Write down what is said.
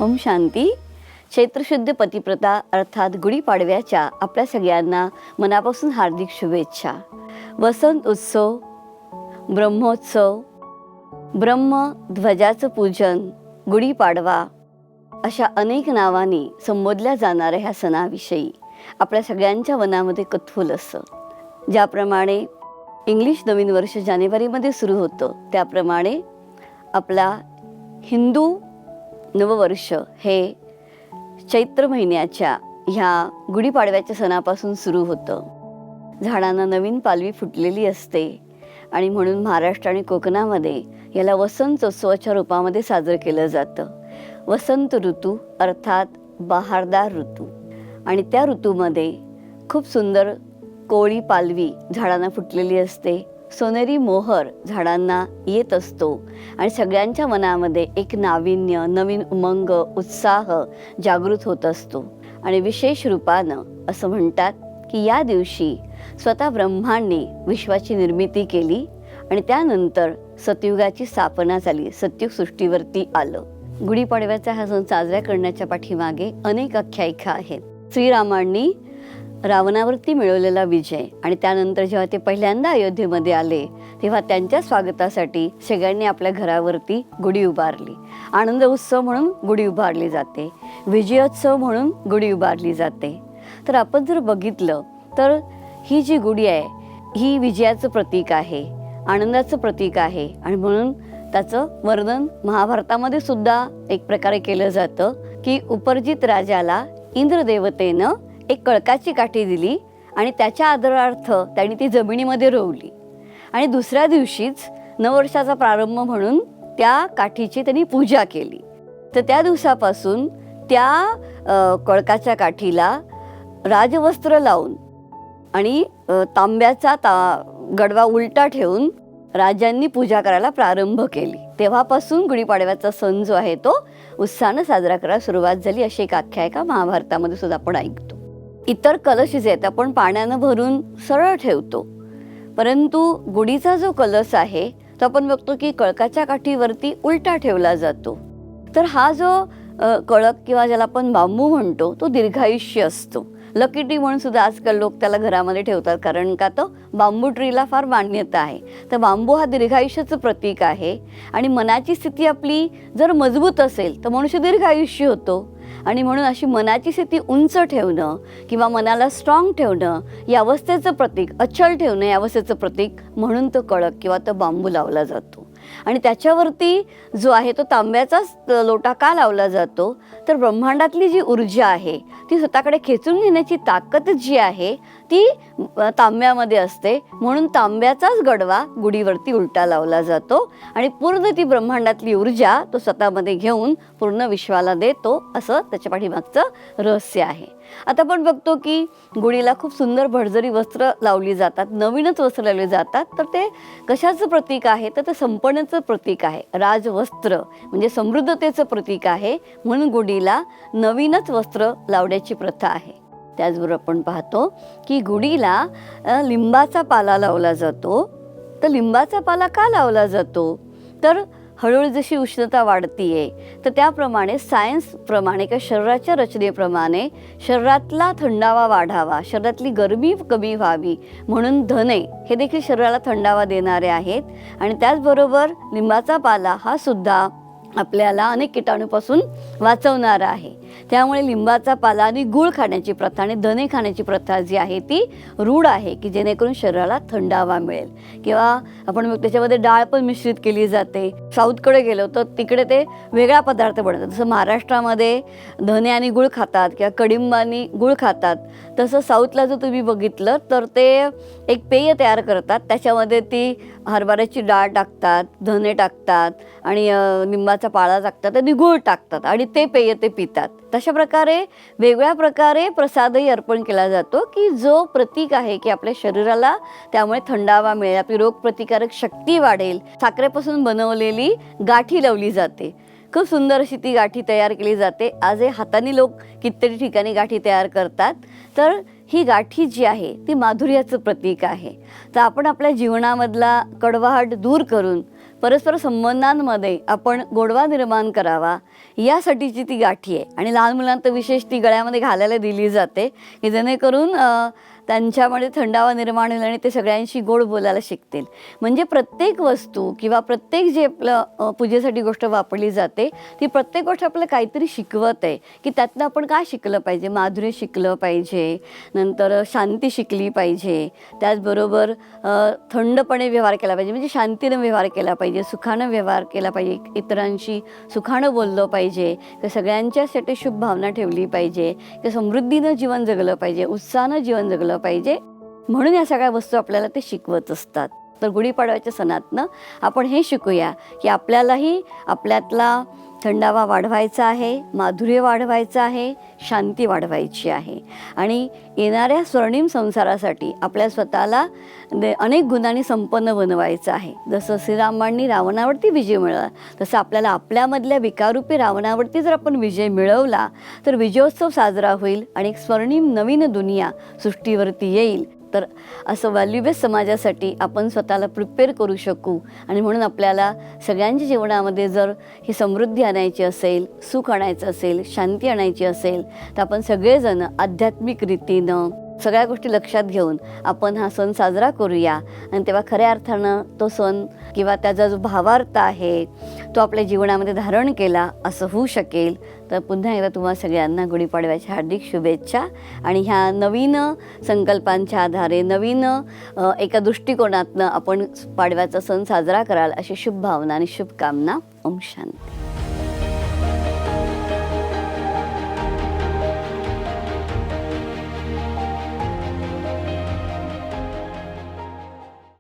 ओम शांती. चैत्रशुद्ध पतिप्रता अर्थात गुढीपाडव्याच्या आपल्या सगळ्यांना मनापासून हार्दिक शुभेच्छा. वसंत उत्सव, ब्रह्मोत्सव, ब्रह्मध्वजाचं पूजन, गुढीपाडवा अशा अनेक नावांनी संबोधल्या जाणाऱ्या ह्या सणाविषयी आपल्या सगळ्यांच्या मनामध्ये कुतूहल असतं. ज्याप्रमाणे इंग्लिश नवीन वर्ष जानेवारीमध्ये सुरू होतं, त्याप्रमाणे आपला हिंदू नववर्ष हे चैत्र महिन्याच्या ह्या गुढीपाडव्याच्या सणापासून सुरू होतं. झाडांना नवीन पालवी फुटलेली असते आणि म्हणून महाराष्ट्र आणि कोकणामध्ये याला वसंतोत्सवाच्या रूपामध्ये साजरं केलं जातं. वसंत ऋतू अर्थात बहारदार ऋतू, आणि त्या ऋतूमध्ये खूप सुंदर कोळी पालवी झाडांना फुटलेली असते. सोनेरी मोहर झाडांना येत असतो आणि सगळ्यांच्या मनामध्ये एक नाविन्य, नवीन उमंग, उत्साह जागृत होत असतो. आणि विशेष रूपानं असं म्हणतात की या दिवशी स्वतः ब्रह्मांनी विश्वाची निर्मिती केली आणि त्यानंतर सतयुगाची स्थापना झाली, सतयुग सृष्टीवरती आलं. गुढीपाडव्याचा हा सण साजरा करण्याच्या पाठीमागे अनेक आख्यायिका आहेत. श्रीरामांनी रावणावरती मिळवलेला विजय आणि त्यानंतर जेव्हा ते पहिल्यांदा अयोध्येमध्ये आले तेव्हा त्यांच्या स्वागतासाठी सगळ्यांनी आपल्या घरावरती गुढी उभारली. आनंद उत्सव म्हणून गुढी उभारली जाते, विजयोत्सव म्हणून गुढी उभारली जाते. तर आपण जर बघितलं तर ही जी गुढी आहे ही विजयाचं प्रतीक आहे, आनंदाचं प्रतीक आहे. आणि म्हणून त्याचं वर्णन महाभारतामध्ये सुद्धा एक प्रकारे केलं जातं की उपरजित राजाला इंद्रदेवतेनं एक कळकाची काठी दिली आणि त्याच्या आदरार्थ त्यांनी ती जमिनीमध्ये रोवली आणि दुसऱ्या दिवशीच नववर्षाचा प्रारंभ म्हणून त्या काठीची त्यांनी पूजा केली. तर त्या दिवसापासून त्या कळकाच्या काठीला राजवस्त्र लावून आणि तांब्याचा गडवा उलटा ठेवून राजांनी पूजा करायला प्रारंभ केली. तेव्हापासून गुढीपाडव्याचा सण जो आहे तो उत्साहानं साजरा करायला सुरुवात झाली, अशी एक आख्यायिका महाभारतामध्ये सुद्धा आपण ऐकतो. इतर कलश जे आहेत आपण पाण्यानं भरून सरळ ठेवतो, परंतु गुढीचा जो कलश आहे तो आपण बघतो की कळकाच्या काठीवरती उलटा ठेवला जातो. तर हा जो कळक किंवा ज्याला आपण बांबू म्हणतो तो दीर्घायुष्य असतो. लकी ट्री म्हणून सुद्धा आजकाल लोक त्याला घरामध्ये ठेवतात, कारण का तो बांबू ट्रीला फार मान्यता आहे. तर बांबू हा दीर्घायुष्याचं प्रतीक आहे आणि मनाची स्थिती आपली जर मजबूत असेल तर मनुष्य दीर्घायुष्य होतो. आणि म्हणून अशी मनाची स्थिती उंच ठेवणं किंवा मनाला स्ट्रॉंग ठेवणं या अवस्थेचं प्रतीक, अचल ठेवणं या अवस्थेचं प्रतीक म्हणून तो कळक किंवा तो बांबू लावला जातो. आणि त्याच्यावरती जो आहे तो तांब्याचाच लोटा का लावला जातो, तर ब्रह्मांडातली जी ऊर्जा आहे ती स्वतःकडे खेचून घेण्याची ताकद जी आहे ती तांब्यामध्ये असते. म्हणून तांब्याचाच गडवा गुढीवरती उलटा लावला जातो आणि पूर्ण ती ब्रह्मांडातली ऊर्जा तो स्वतःमध्ये घेऊन पूर्ण विश्वाला देतो, असं त्याच्या पाठीमागचं रहस्य आहे. आता आपण बघतो की गुढीला खूप सुंदर भरजरी वस्त्र लावली जातात, नवीनच वस्त्र लावली जातात. तर ते कशाचं प्रतीक आहे, तर ते संपन्नतेचं प्रतीक आहे. राजवस्त्र म्हणजे समृद्धतेचं प्रतीक आहे, म्हणून गुढीला नवीनच वस्त्र लावण्याची प्रथा आहे. त्याचबरोबर आपण पाहतो की गुढीला लिंबाचा पाला लावला जातो. तर लिंबाचा पाला का लावला जातो, तर हळूहळू जशी उष्णता वाढतीये तर त्याप्रमाणे सायन्सप्रमाणे किंवा शरीराच्या रचनेप्रमाणे शरीरातला थंडावा वाढावा, शरीरातली गरमी कमी व्हावी म्हणून धने हे देखील शरीराला थंडावा देणारे आहेत. आणि त्याचबरोबर लिंबाचा पाला हा सुद्धा आपल्याला अनेक कीटाणूपासून वाचवणारा आहे. त्यामुळे लिंबाचा पाला आणि गूळ खाण्याची प्रथा आणि धने खाण्याची प्रथा जी आहे ती रूढ आहे, की जेणेकरून शरीराला थंडावा मिळेल. किंवा आपण मग त्याच्यामध्ये डाळ पण मिश्रित केली जाते. साऊथकडे गेलो तर तिकडे ते वेगळा पदार्थ बनवतात. जसं महाराष्ट्रामध्ये धने आणि गूळ खातात किंवा कडिंब आणि गूळ खातात, तसं साऊथला जर तुम्ही बघितलं तर ते एक पेय तयार करतात. त्याच्यामध्ये ती हरभऱ्याची डाळ टाकतात, धने टाकतात आणि लिंबाचा पाला टाकतात आणि गूळ टाकतात आणि ते पेय ते पितात. तशा प्रकारे वेगळ्या प्रकारे प्रसादही अर्पण केला जातो, की जो प्रतीक आहे की आपल्या शरीराला त्यामुळे थंडावा मिळेल, आपली रोगप्रतिकारक शक्ती वाढेल. साखरेपासून बनवलेली गाठी लावली जाते, खूप सुंदर अशी ती गाठी तयार केली जाते. आजही हाताने लोक कितीतरी ठिकाणी गाठी तयार करतात. तर ही गाठी जी आहे ती माधुर्याचं प्रतीक आहे. तर आपण आपल्या जीवनामधला कडवाहट दूर करून परस्पर संबंधांमध्ये आपण गोडवा निर्माण करावा यासाठीची ती गाठी आहे. आणि लहान मुलांना तर विशेष ती गळ्यामध्ये घालायला दिली जाते की जेणेकरून त्यांच्यामध्ये थंडावा निर्माण होईल आणि ते सगळ्यांशी गोड बोलायला शिकतील. म्हणजे प्रत्येक वस्तू किंवा प्रत्येक जे आपलं पूजेसाठी गोष्ट वापरली जाते ती प्रत्येक गोष्ट आपल्याला काहीतरी शिकवत आहे की त्यातनं आपण काय शिकलं पाहिजे. माधुर्य शिकलं पाहिजे, नंतर शांती शिकली पाहिजे, त्याचबरोबर थंडपणे व्यवहार केला पाहिजे, म्हणजे शांतीनं व्यवहार केला पाहिजे, सुखानं व्यवहार केला पाहिजे, इतरांशी सुखानं बोललं पाहिजे, की सगळ्यांच्यासाठी शुभ भावना ठेवली पाहिजे, की समृद्धीनं जीवन जगलं पाहिजे, उत्साहानं जीवन जगलं पाहिजे. म्हणून या सगळ्या वस्तू आपल्याला ते शिकवत असतात. तर गुढीपाडव्याच्या सणातनं आपण हे शिकूया की आपल्यालाही आपल्यातला थंडावा वाढवायचा आहे, माधुर्य वाढवायचं आहे, शांती वाढवायची आहे आणि येणाऱ्या स्वर्णिम संसारासाठी आपल्या स्वतःला अनेक गुणांनी संपन्न बनवायचं आहे. जसं श्रीरामांनी रावणावरती विजय मिळवला तसं आपल्याला आपल्यामधल्या विकाररूपी रावणावरती जर आपण विजय मिळवला तर विजयोत्सव साजरा होईल आणि एक स्वर्णिम नवीन दुनिया सृष्टीवरती येईल. तर असं व्हॅल्यूबेस समाजासाठी आपण स्वतःला प्रिपेअर करू शकू. आणि म्हणून आपल्याला सगळ्यांच्या जीवनामध्ये जर ही समृद्धी आणायची असेल, सुख आणायचं असेल, शांती आणायची असेल तर आपण सगळेजण आध्यात्मिक रीतीनं सगळ्या गोष्टी लक्षात घेऊन आपण हा सण साजरा करूया. आणि तेव्हा खऱ्या अर्थानं तो सण किंवा त्याचा जो भावार्थ आहे तो आपल्या जीवनामध्ये धारण केला असं होऊ शकेल. तर पुन्हा एकदा तुम्हाला सगळ्यांना गुढीपाडव्याच्या हार्दिक शुभेच्छा. आणि ह्या नवीन संकल्पांच्या आधारे नवीन एका दृष्टिकोनातनं आपण पाडव्याचा सण साजरा कराल अशी शुभ भावना आणि शुभकामना. ओम शांती.